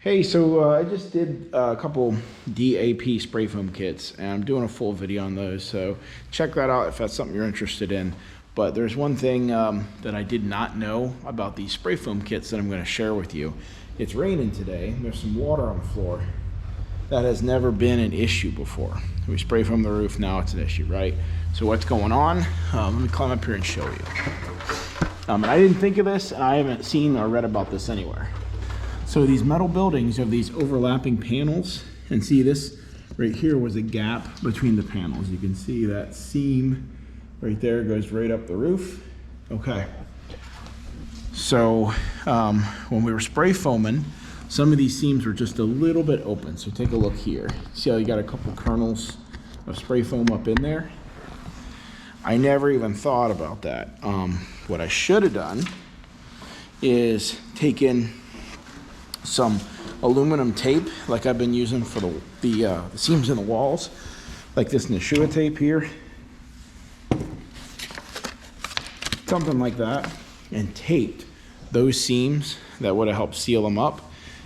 Hey, so I just did a couple DAP spray foam kits, and I'm doing a full video on those, so check that out if that's something you're interested in. But there's one thing that I did not know about these spray foam kits that I'm going to share with you. It's raining today. There's some water on the floor. That has never been an issue before. We spray foam the roof, now it's an issue, right? So what's going on? Let me climb up here and show you. And I didn't think of this, and I haven't seen or read about this anywhere. So these metal buildings have these overlapping panels, and see this right here was a gap between the panels. You can see that seam right there goes right up the roof. Okay. So when we were spray foaming, some of these seams were just a little bit open. So take a look here. See how you got a couple kernels of spray foam up in there? I never even thought about that. What I should have done is taken some aluminum tape like I've been using for the seams in the walls, like this Nashua tape here, something like that, and taped those seams. That would have helped seal them up,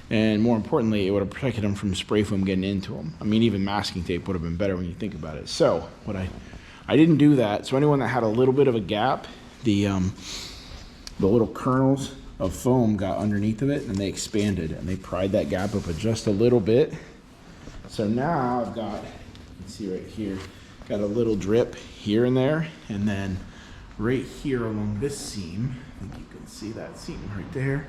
and more importantly, it would have protected them from spray foam getting into them. I mean, even masking tape would have been better when you think about it. So what I didn't do that. So anyone that had a little bit of a gap, the little kernels of foam got underneath of it, and they expanded and they pried that gap up just a little bit. So now I've got, you can see right here, got a little drip here and there, and then right here along this seam, I think you can see that seam right there,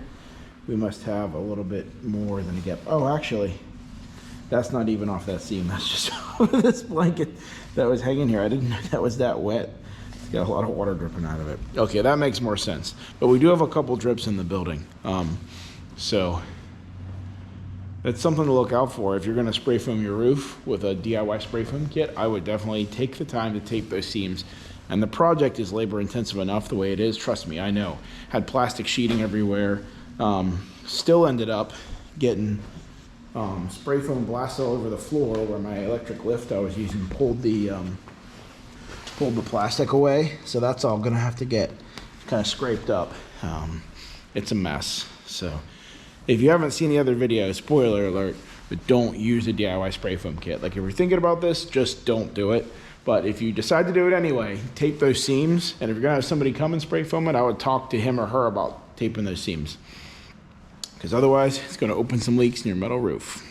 we must have a little bit more than a gap. Oh, actually, that's not even off that seam. That's just this blanket that was hanging here. I didn't know that was that wet. Got a lot of water dripping out of it. Okay, that makes more sense. But we do have a couple drips in the building. So that's something to look out for. If you're gonna spray foam your roof with a DIY spray foam kit, I would definitely take the time to tape those seams. And the project is labor intensive enough the way it is, trust me, I know. Had plastic sheeting everywhere. Still ended up getting spray foam blasted all over the floor where my electric lift I was using pulled the plastic away, so that's all gonna have to get kind of scraped up. It's a mess. So if you haven't seen the other video, spoiler alert, but don't use a DIY spray foam kit. Like if you're thinking about this, just don't do it. But if you decide to do it anyway, tape those seams, and if you're gonna have somebody come and spray foam it, I would talk to him or her about taping those seams, because otherwise it's gonna open some leaks in your metal roof.